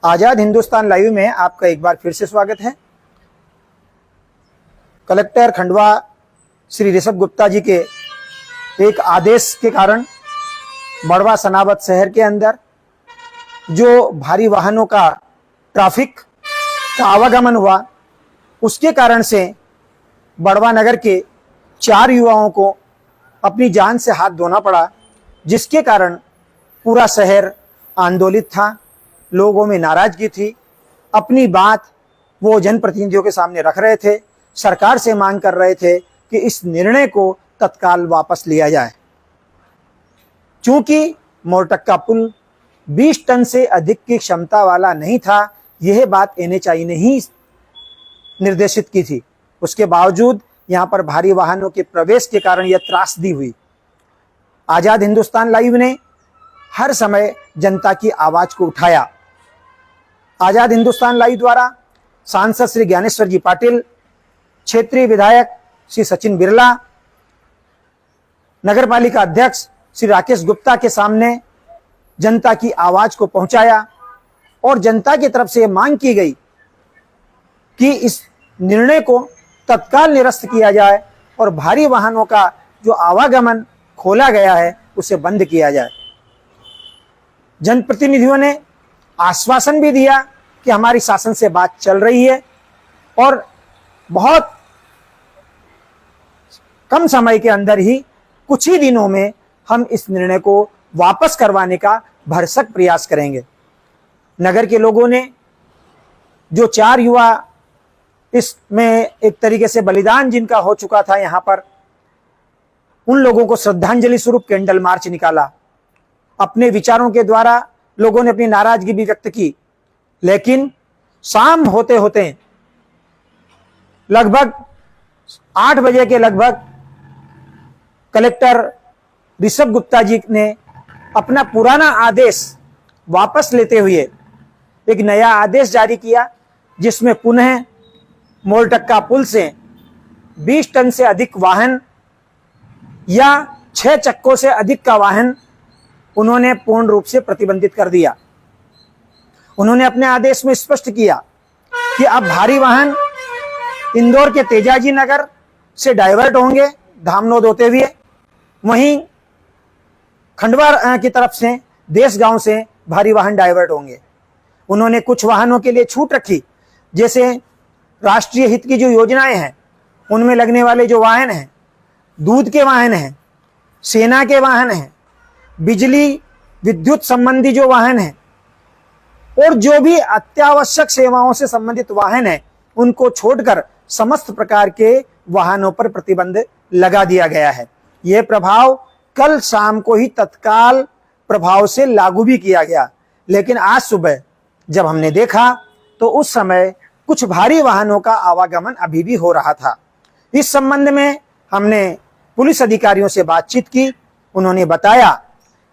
आजाद Hindustan live में आपका एक बार फिर से स्वागत है। कलेक्टर खंडवा श्री ऋषभ गुप्ता जी के एक आदेश के कारण बड़वा सनावद शहर के अंदर जो भारी वाहनों का ट्रैफिक का आवागमन हुआ, उसके कारण से बड़वा नगर के 4 युवाओं को अपनी जान से हाथ धोना पड़ा, जिसके कारण पूरा शहर आंदोलित था। लोगों में नाराजगी थी। अपनी बात वो जनप्रतिनिधियों के सामने रख रहे थे, सरकार से मांग कर रहे थे कि इस निर्णय को तत्काल वापस लिया जाए। चूंकि मोरटक्का पुल 20 टन से अधिक की क्षमता वाला नहीं था, यह बात NHAI ने ही निर्देशित की थी। उसके बावजूद यहां पर भारी वाहनों के प्रवेश के कारण यह त्रासदी हुई। आजाद हिंदुस्तान लाइव ने हर समय जनता की आवाज को उठाया। आजाद हिंदुस्तान लाइव द्वारा सांसद श्री ज्ञानेश्वर जी पाटिल, क्षेत्रीय विधायक श्री सचिन बिरला, नगरपालिका अध्यक्ष श्री राकेश गुप्ता के सामने जनता की आवाज को पहुंचाया और जनता की तरफ से मांग की गई कि इस निर्णय को तत्काल निरस्त किया जाए और भारी वाहनों का जो आवागमन खोला गया है उसे बंद किया जाए। जनप्रतिनिधियों ने आश्वासन भी दिया कि हमारी शासन से बात चल रही है और बहुत कम समय के अंदर ही, कुछ ही दिनों में हम इस निर्णय को वापस करवाने का भरसक प्रयास करेंगे। नगर के लोगों ने जो 4 युवा इसमें एक तरीके से बलिदान जिनका हो चुका था, यहां पर उन लोगों को श्रद्धांजलि स्वरूप कैंडल मार्च निकाला। अपने विचारों के द्वारा लोगों ने अपनी नाराजगी भी व्यक्त की, लेकिन शाम होते होते लगभग 8 बजे के लगभग कलेक्टर ऋषभ गुप्ता जी ने अपना पुराना आदेश वापस लेते हुए एक नया आदेश जारी किया, जिसमें पुनः मोरटक्का पुल से 20 टन से अधिक वाहन या 6 चक्कों से अधिक का वाहन उन्होंने पूर्ण रूप से प्रतिबंधित कर दिया। उन्होंने अपने आदेश में स्पष्ट किया कि अब भारी वाहन इंदौर के तेजाजी नगर से डाइवर्ट होंगे धामनोद होते हुए, वहीं खंडवा की तरफ से देसगांव से भारी वाहन डाइवर्ट होंगे। उन्होंने कुछ वाहनों के लिए छूट रखी, जैसे राष्ट्रीय हित की जो योजनाएं हैं उनमें लगने वाले जो वाहन हैं, दूध के वाहन हैं, सेना के वाहन हैं, बिजली विद्युत संबंधी जो वाहन हैं और जो भी अत्यावश्यक सेवाओं से संबंधित वाहन हैं, उनको छोड़कर समस्त प्रकार के वाहनों पर प्रतिबंध लगा दिया गया है। यह प्रभाव कल शाम को ही तत्काल प्रभाव से लागू भी किया गया, लेकिन आज सुबह जब हमने देखा तो उस समय कुछ भारी वाहनों का आवागमन अभी भी हो रहा था। इस संबंध में हमने पुलिस अधिकारियों से बातचीत की। उन्होंने बताया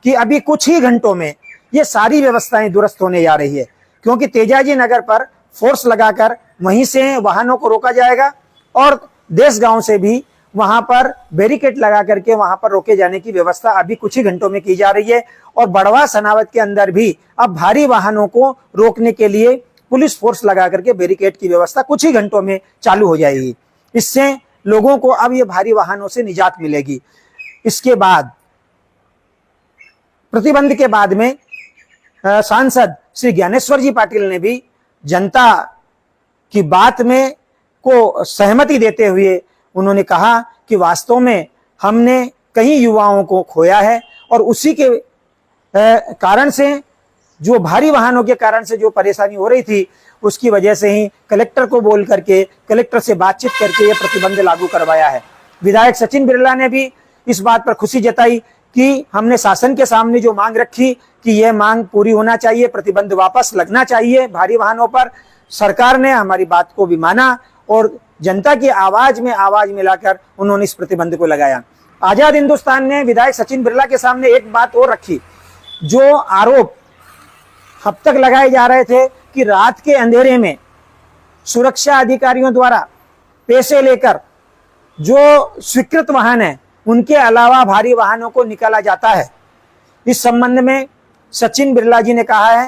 कि अभी कुछ ही घंटों में ये सारी व्यवस्थाएं दुरुस्त होने जा रही है, क्योंकि तेजाजी नगर पर फोर्स लगाकर वहीं से वाहनों को रोका जाएगा और देसगांव से भी वहां पर बैरिकेड लगा करके वहां पर रोके जाने की व्यवस्था अभी कुछ ही घंटों में की जा रही है। और बड़वा सनावद के अंदर भी अब भारी वाहनों को रोकने के लिए पुलिस फोर्स लगा करके बैरिकेड की व्यवस्था कुछ ही घंटों में चालू हो जाएगी। इससे लोगों को अब ये भारी वाहनों से निजात मिलेगी। इसके बाद प्रतिबंध के बाद में सांसद श्री ज्ञानेश्वर जी पाटिल ने भी जनता की बात में को सहमति देते हुए उन्होंने कहा कि वास्तव में हमने कई युवाओं को खोया है और उसी के कारण से, जो भारी वाहनों के कारण से जो परेशानी हो रही थी, उसकी वजह से ही कलेक्टर को बोल करके, कलेक्टर से बातचीत करके ये प्रतिबंध लागू करवाया है। विधायक सचिन बिरला ने भी इस बात पर खुशी जताई कि हमने शासन के सामने जो मांग रखी कि यह मांग पूरी होना चाहिए, प्रतिबंध वापस लगना चाहिए भारी वाहनों पर। सरकार ने हमारी बात को भी माना और जनता की आवाज में आवाज मिलाकर उन्होंने इस प्रतिबंध को लगाया। आजाद हिंदुस्तान ने विधायक सचिन बिरला के सामने एक बात और रखी। जो आरोप अब तक लगाए जा रहे थे कि रात के अंधेरे में सुरक्षा अधिकारियों द्वारा पैसे लेकर जो स्वीकृत वाहन है उनके अलावा भारी वाहनों को निकाला जाता है, इस संबंध में सचिन बिरला जी ने कहा है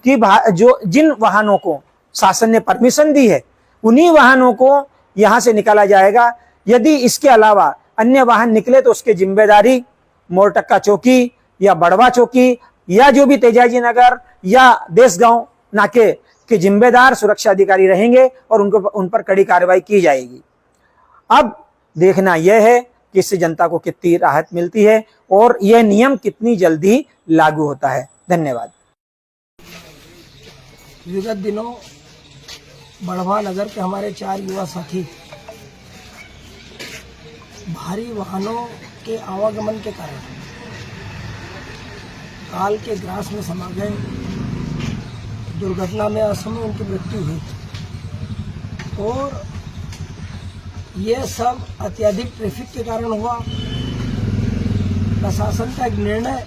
कि जो जिन वाहनों को शासन ने परमिशन दी है उन्हीं वाहनों को यहां से निकाला जाएगा। यदि इसके अलावा अन्य वाहन निकले तो उसकी जिम्मेदारी मोरटक्का चौकी या बड़वा चौकी या जो भी तेजाजी नगर या देशगांव नाके के जिम्मेदार सुरक्षा अधिकारी रहेंगे और उन पर कड़ी कार्रवाई की जाएगी। अब देखना यह है कि इससे जनता को कितनी राहत मिलती है और यह नियम कितनी जल्दी लागू होता है। धन्यवाद। विगत दिनों बड़वा नगर के हमारे 4 युवा साथी भारी वाहनों के आवागमन के कारण काल के ग्रास में समा गए। दुर्घटना में असमय उनकी मृत्यु हुई और यह सब अत्यधिक ट्रैफिक के कारण हुआ। प्रशासन का एक निर्णय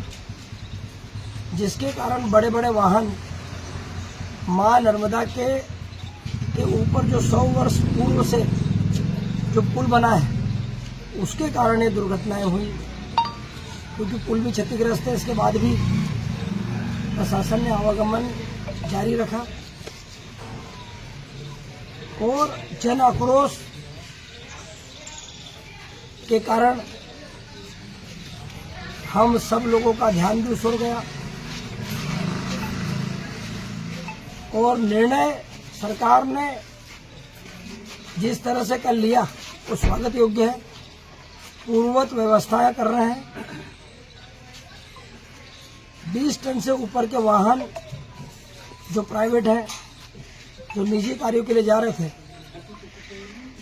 जिसके कारण बड़े बड़े वाहन मां नर्मदा के ऊपर जो 100 वर्ष पूर्व से जो पुल बना है उसके कारण ये दुर्घटनाएं हुई, क्योंकि पुल भी क्षतिग्रस्त है। इसके बाद भी प्रशासन ने आवागमन जारी रखा और जन आक्रोश के कारण हम सब लोगों का ध्यान भी उस ओर गया और निर्णय सरकार ने जिस तरह से कर लिया वो स्वागत योग्य है। पूर्ववत व्यवस्थाएं कर रहे हैं। 20 टन से ऊपर के वाहन जो प्राइवेट हैं, जो निजी कार्यों के लिए जा रहे थे,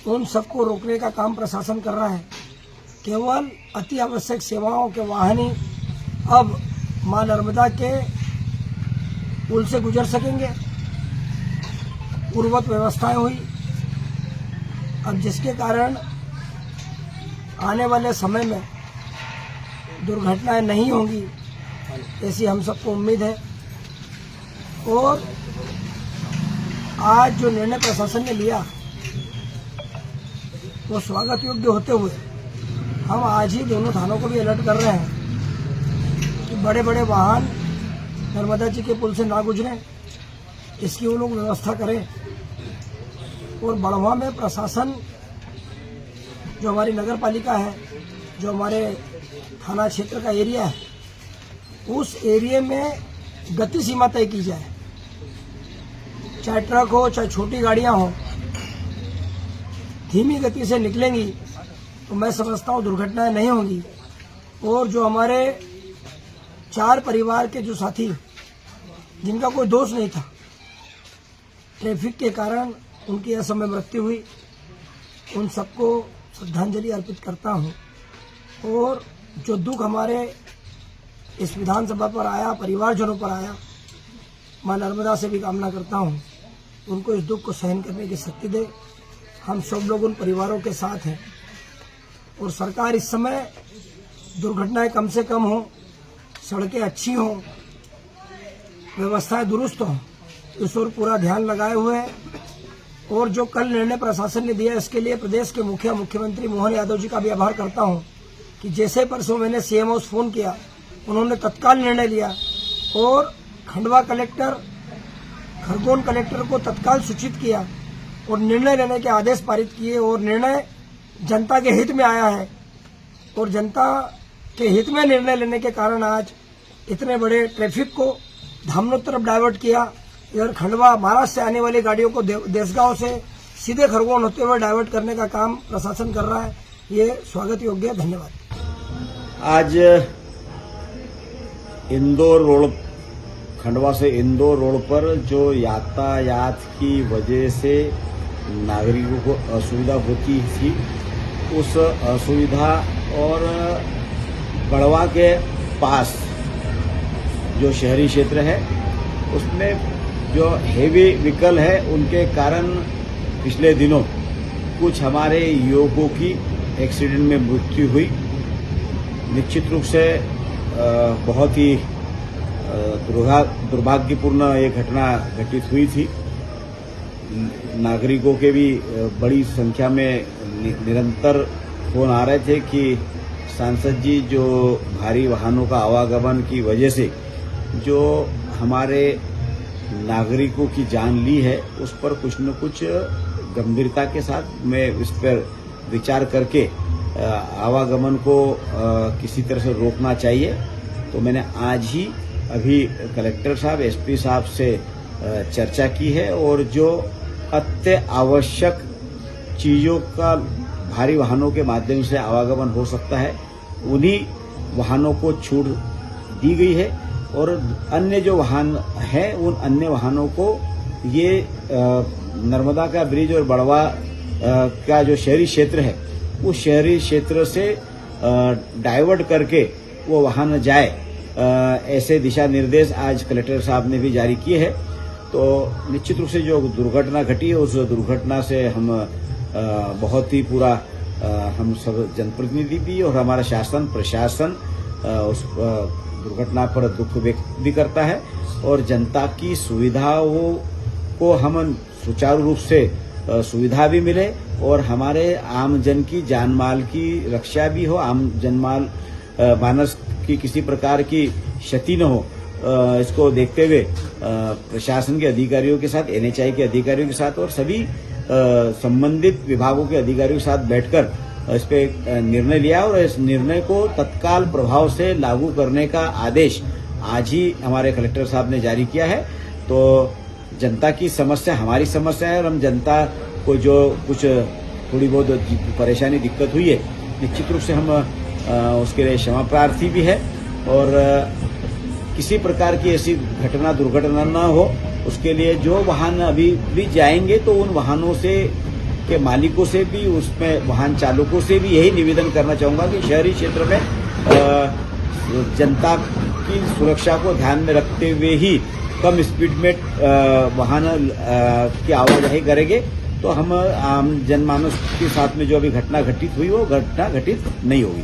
उन सबको रोकने का काम प्रशासन कर रहा है। केवल अति आवश्यक सेवाओं के वाहन ही अब मां नर्मदा के पुल से गुजर सकेंगे। पूर्ववत व्यवस्थाएं हुई। अब जिसके कारण आने वाले समय में दुर्घटनाएं नहीं होंगी ऐसी हम सबको उम्मीद है। और आज जो निर्णय प्रशासन ने लिया वो स्वागत योग्य होते हुए हम आज ही दोनों थानों को भी अलर्ट कर रहे हैं कि बड़े बड़े वाहन नर्मदा जी के पुल से ना गुजरें, इसकी वो लोग व्यवस्था करें। और बड़वा में प्रशासन जो हमारी नगर पालिका है, जो हमारे थाना क्षेत्र का एरिया है, उस एरिया में गति सीमा तय की जाए। चाहे ट्रक हो चाहे छोटी गाड़ियां हो, धीमी गति से निकलेंगी तो मैं समझता हूँ दुर्घटनाएं नहीं होंगी। और जो हमारे 4 परिवार के जो साथी जिनका कोई दोष नहीं था, ट्रैफिक के कारण उनकी असमय मृत्यु हुई, उन सबको श्रद्धांजलि अर्पित करता हूं। और जो दुख हमारे इस विधानसभा पर आया, परिवारजनों पर आया, मां नर्मदा से भी कामना करता हूं उनको इस दुख को सहन करने की शक्ति दे। हम सब लोग उन परिवारों के साथ हैं और सरकार इस समय दुर्घटनाएं कम से कम हो, सड़कें अच्छी हों, व्यवस्थाएं दुरुस्त हों, इस ओर पूरा ध्यान लगाए हुए है। और जो कल निर्णय प्रशासन ने दिया इसके लिए प्रदेश के मुख्यमंत्री मोहन यादव जी का भी आभार करता हूं कि जैसे परसों मैंने सीएम हाउस फोन किया, उन्होंने तत्काल निर्णय लिया और खंडवा कलेक्टर, खरगोन कलेक्टर को तत्काल सूचित किया और निर्णय लेने के आदेश पारित किए। और निर्णय जनता के हित में आया है और जनता के हित में निर्णय लेने के कारण आज इतने बड़े ट्रैफिक को धामनों तरफ डाइवर्ट किया। इधर खंडवा महाराष्ट्र से आने वाली गाड़ियों को देशगांव से सीधे खरगोन होते हुए डाइवर्ट करने का काम प्रशासन कर रहा है, ये स्वागत योग्य है। धन्यवाद। आज इंदौर रोड, खंडवा से इंदौर रोड पर जो यातायात की वजह से नागरिकों को असुविधा होती थी, उस असुविधा और बड़वा के पास जो शहरी क्षेत्र है उसमें जो हेवी व्हीकल है उनके कारण पिछले दिनों कुछ हमारे युवकों की एक्सीडेंट में मृत्यु हुई। निश्चित रूप से बहुत ही दुर्भाग्यपूर्ण ये घटना घटित हुई थी। नागरिकों के भी बड़ी संख्या में निरंतर फोन आ रहे थे कि सांसद जी जो भारी वाहनों का आवागमन की वजह से जो हमारे नागरिकों की जान ली है उस पर कुछ न कुछ गंभीरता के साथ मैं इस पर विचार करके आवागमन को किसी तरह से रोकना चाहिए। तो मैंने आज ही अभी कलेक्टर साहब एसपी साहब से चर्चा की है और जो अत्य आवश्यक चीजों का भारी वाहनों के माध्यम से आवागमन हो सकता है उन्हीं वाहनों को छूट दी गई है और अन्य जो वाहन हैं उन अन्य वाहनों को ये नर्मदा का ब्रिज और बड़वा का जो शहरी क्षेत्र है उस शहरी क्षेत्र से डाइवर्ट करके वो वाहन जाए, ऐसे दिशा निर्देश आज कलेक्टर साहब ने भी जारी किए हैं। तो निश्चित रूप से जो दुर्घटना घटी है उस दुर्घटना से हम बहुत ही पूरा हम सब जनप्रतिनिधि भी और हमारा शासन प्रशासन उस दुर्घटना पर दुख व्यक्त भी करता है और जनता की सुविधाओं को हम सुचारू रूप से सुविधा भी मिले और हमारे आम जन की जान माल की रक्षा भी हो, आम जनमाल मानस की किसी प्रकार की क्षति न हो। इसको देखते हुए प्रशासन के अधिकारियों के साथ, एनएचआई के अधिकारियों के साथ और सभी संबंधित विभागों के अधिकारियों के साथ बैठकर इस पे निर्णय लिया और इस निर्णय को तत्काल प्रभाव से लागू करने का आदेश आज ही हमारे कलेक्टर साहब ने जारी किया है। तो जनता की समस्या हमारी समस्या है और हम जनता को जो कुछ थोड़ी बहुत परेशानी दिक्कत हुई है निश्चित रूप से हम उसके लिए क्षमा प्रार्थी भी है और किसी प्रकार की ऐसी घटना दुर्घटना न हो उसके लिए जो वाहन अभी भी जाएंगे तो उन वाहनों से के मालिकों से भी उसमें वाहन चालकों से भी यही निवेदन करना चाहूंगा कि शहरी क्षेत्र में जनता की सुरक्षा को ध्यान में रखते हुए ही कम स्पीड में वाहन की आवाजाही करेंगे तो हम आम जनमानस के साथ में जो अभी घटना घटित हुई वो घटना घटित नहीं होगी।